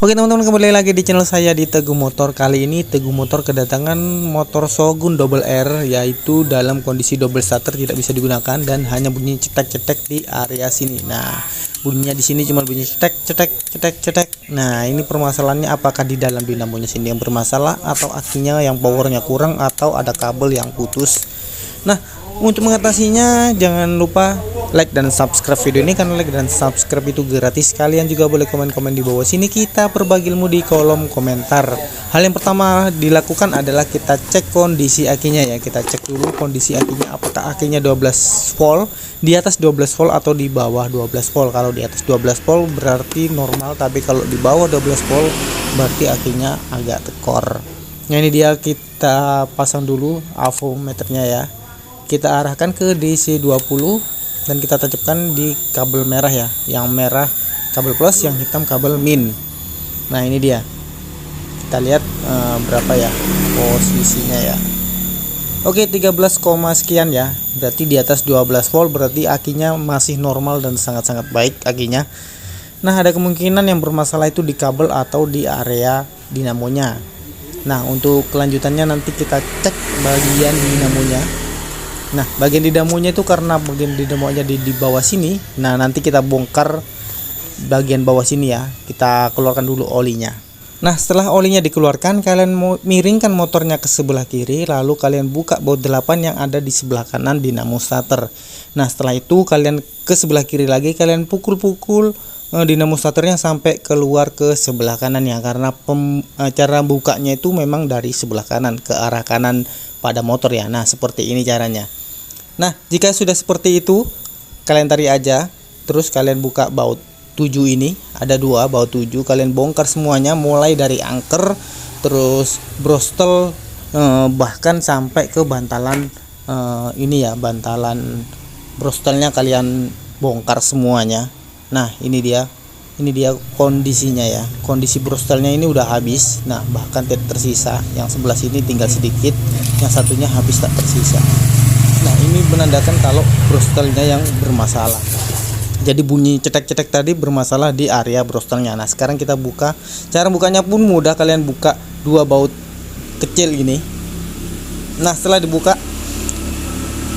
Oke teman-teman, kembali lagi di channel saya di Teguh Motor. Kali ini Teguh Motor kedatangan motor Shogun Double R, yaitu dalam kondisi double starter, tidak bisa digunakan dan hanya bunyi cetek-cetek di area sini. Nah, bunyinya di sini cuma bunyi cetek cetek cetek cetek. Nah, ini permasalahannya apakah di dalam dinamonya sini yang bermasalah, atau akinya yang powernya kurang, atau ada kabel yang putus. Nah, untuk mengatasinya jangan lupa like dan subscribe video ini, karena like dan subscribe itu gratis. Kalian juga boleh komen-komen di bawah sini, kita berbagi ilmu di kolom komentar. Hal yang pertama dilakukan adalah kita cek kondisi akinya ya. Kita cek dulu kondisi akinya, apakah akinya 12 volt, di atas 12 volt atau di bawah 12 volt. Kalau di atas 12 volt berarti normal, tapi kalau di bawah 12 volt berarti akinya agak tekor. Nah, ini dia, kita pasang dulu avometernya ya. Kita arahkan ke DC 20 dan kita tancapkan di kabel merah ya. Yang merah kabel plus, yang hitam kabel min. Nah, ini dia. Kita lihat berapa ya posisinya ya. Oke, 13, sekian ya. Berarti di atas 12 volt, berarti akinya masih normal dan sangat-sangat baik akinya. Nah, ada kemungkinan yang bermasalah itu di kabel atau di area dinamonya. Nah, untuk kelanjutannya nanti kita cek bagian dinamonya. Nah, bagian dinamonya itu karena bagian dinamonya di bawah sini. Nah, nanti kita bongkar bagian bawah sini ya. Kita keluarkan dulu olinya. Nah, setelah olinya dikeluarkan, kalian miringkan motornya ke sebelah kiri, lalu kalian buka baut 8 yang ada di sebelah kanan dinamo starter. Nah, setelah itu kalian ke sebelah kiri lagi, kalian pukul-pukul dinamo starternya sampai keluar ke sebelah kanan ya, karena cara bukanya itu memang dari sebelah kanan ke arah kanan pada motor ya. Nah, seperti ini caranya. Nah, jika sudah seperti itu, kalian tarik aja, terus kalian buka baut 7 ini, ada 2 baut 7, kalian bongkar semuanya mulai dari angker, terus brostel, bahkan sampai ke bantalan ini ya, bantalan brostelnya kalian bongkar semuanya. Nah, ini dia kondisinya ya. Kondisi brostelnya ini udah habis. Nah, bahkan tidak tersisa. Yang sebelah sini tinggal sedikit, yang satunya habis tak tersisa. Nah, ini menandakan kalau brostelnya yang bermasalah. Jadi bunyi cetek-cetek tadi bermasalah di area brostelnya. Nah, sekarang kita buka. Cara bukanya pun mudah, kalian buka 2 baut kecil ini. Nah, setelah dibuka,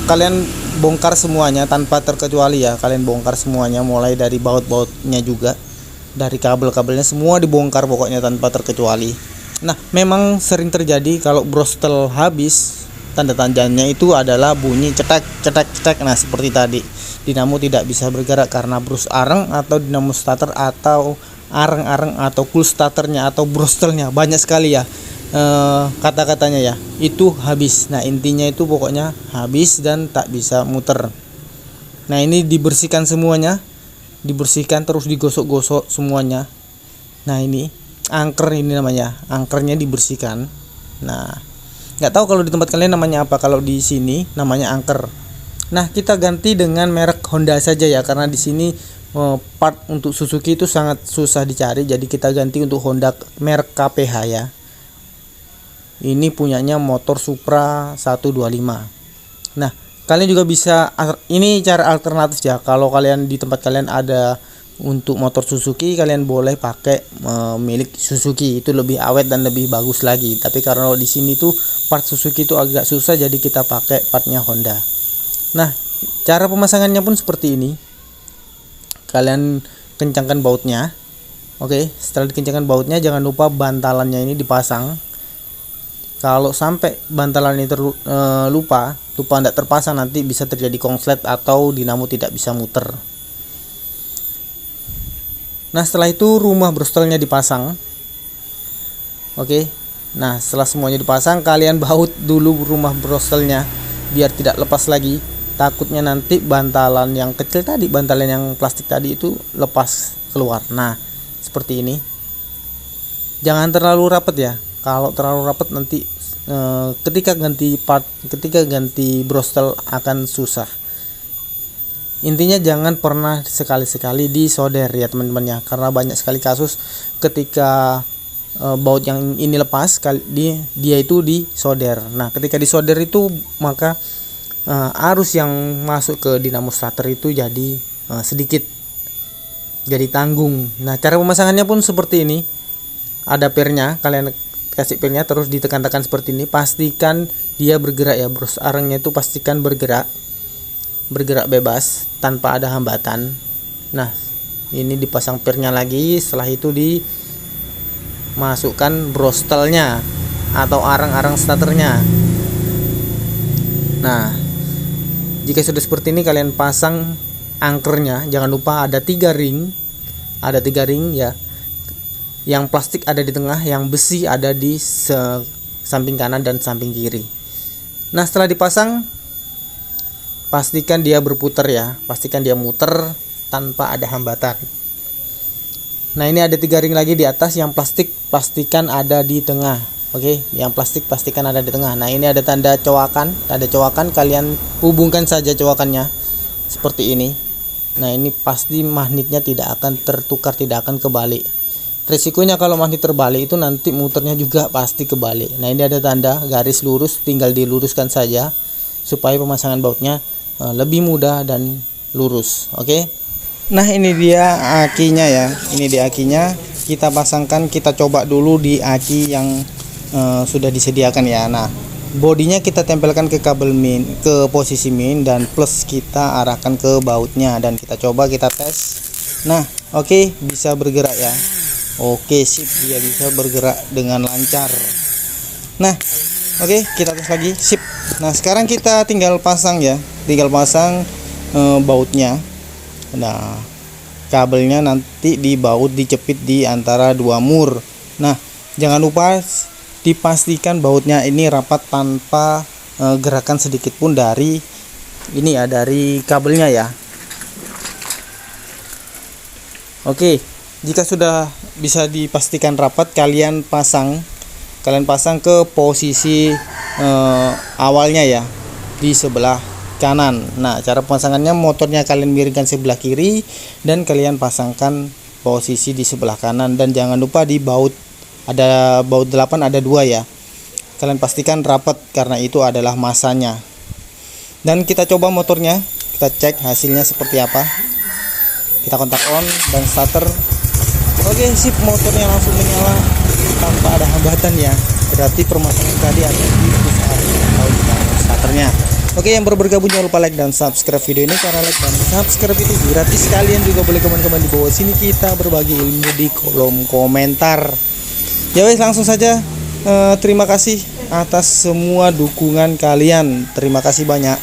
kalian bongkar semuanya tanpa terkecuali ya. Kalian bongkar semuanya mulai dari baut-bautnya juga, dari kabel-kabelnya, semua dibongkar pokoknya tanpa terkecuali. Nah, memang sering terjadi kalau brostel habis, tanda-tandanya itu adalah bunyi cetek cetek cetek. Nah, seperti tadi, dinamo tidak bisa bergerak karena brus areng, atau dinamo starter, atau areng-areng, atau cool starternya, atau brostelnya, banyak sekali ya kata-katanya ya, itu habis. Nah, intinya itu pokoknya habis dan tak bisa muter. Nah, ini dibersihkan semuanya, dibersihkan terus digosok-gosok semuanya. Nah, ini angker, ini namanya angkernya dibersihkan. Nah, nggak tahu kalau di tempat kalian namanya apa, kalau di sini namanya angker. Nah, kita ganti dengan merek Honda saja ya, karena di sini part untuk Suzuki itu sangat susah dicari, jadi kita ganti untuk Honda merek KPH ya. Ini punyanya motor Supra 125. Nah, kalian juga bisa, ini cara alternatif ya, kalau kalian di tempat kalian ada untuk motor Suzuki, kalian boleh pakai milik Suzuki, itu lebih awet dan lebih bagus lagi. Tapi karena di sini tuh part Suzuki itu agak susah, jadi kita pakai partnya Honda. Nah, cara pemasangannya pun seperti ini. Kalian kencangkan bautnya. Oke, setelah dikencangkan bautnya, jangan lupa bantalannya ini dipasang. Kalau sampai bantalan ini lupa tidak terpasang, nanti bisa terjadi konslet atau dinamo tidak bisa muter. Nah, setelah itu rumah brostelnya dipasang. Oke. Nah, setelah semuanya dipasang, kalian baut dulu rumah brostelnya biar tidak lepas lagi. Takutnya nanti bantalan yang kecil tadi, bantalan yang plastik tadi itu lepas keluar. Nah, seperti ini. Jangan terlalu rapat ya. Kalau terlalu rapat nanti ketika ganti brostel akan susah. Intinya jangan pernah sekali-sekali disolder ya teman-teman ya, karena banyak sekali kasus ketika baut yang ini lepas, dia itu disolder. Nah, ketika disolder itu maka arus yang masuk ke dinamo starter itu jadi sedikit, jadi tanggung. Nah, cara pemasangannya pun seperti ini. ada pirnya, kalian kasih pirnya terus ditekan-tekan seperti ini, pastikan dia bergerak ya bros. Arangnya itu pastikan bergerak bebas tanpa ada hambatan. Nah ini dipasang pirnya lagi, setelah itu dimasukkan brostelnya atau arang-arang starternya. Nah jika sudah seperti ini kalian pasang angkernya. Jangan lupa ada 3 ring ya, yang plastik ada di tengah, yang besi ada di samping kanan dan samping kiri. Nah setelah dipasang, pastikan dia berputar ya, pastikan dia muter tanpa ada hambatan. Nah ini ada 3 ring lagi di atas, yang plastik pastikan ada di tengah. Oke, yang plastik pastikan ada di tengah. Nah ini ada tanda cowakan, kalian hubungkan saja cowakannya seperti ini. Nah ini pasti magnetnya tidak akan tertukar, tidak akan kebalik. Resikonya kalau magnet terbalik itu nanti muternya juga pasti kebalik. Nah ini ada tanda garis lurus, tinggal diluruskan saja supaya pemasangan bautnya lebih mudah dan lurus. Oke. Nah ini dia akinya ya, ini dia akinya. Kita pasangkan, kita coba dulu di aki yang sudah disediakan ya. Nah bodinya kita tempelkan ke kabel min, ke posisi min, dan plus kita arahkan ke bautnya dan kita coba, kita tes. Nah oke, bisa bergerak ya. Oke sip, dia bisa bergerak dengan lancar. Nah oke, kita tes lagi, sip. Nah sekarang kita tinggal pasang ya, bautnya. Nah kabelnya nanti dibaut, dicepit di antara 2 mur. Nah jangan lupa dipastikan bautnya ini rapat tanpa gerakan sedikit pun dari ini ya, dari kabelnya ya. Oke, jika sudah bisa dipastikan rapat, kalian pasang ke posisi awalnya ya, di sebelah kanan. Nah cara pemasangannya, motornya kalian miringkan sebelah kiri dan kalian pasangkan posisi di sebelah kanan. Dan jangan lupa di baut, ada baut 8, ada 2 ya, kalian pastikan rapat karena itu adalah masanya. Dan kita coba motornya, kita cek hasilnya seperti apa. Kita kontak on dan starter. Oke sip, motornya langsung menyala tanpa ada hambatan ya, berarti permasalahan tadi ada di pusat atau di starternya. Oke, yang baru bergabung jangan lupa like dan subscribe video ini, karena like dan subscribe itu gratis. Kalian juga boleh komen-komen di bawah sini, kita berbagi ilmu di kolom komentar. Ya wes, langsung saja. Terima kasih atas semua dukungan kalian. Terima kasih banyak.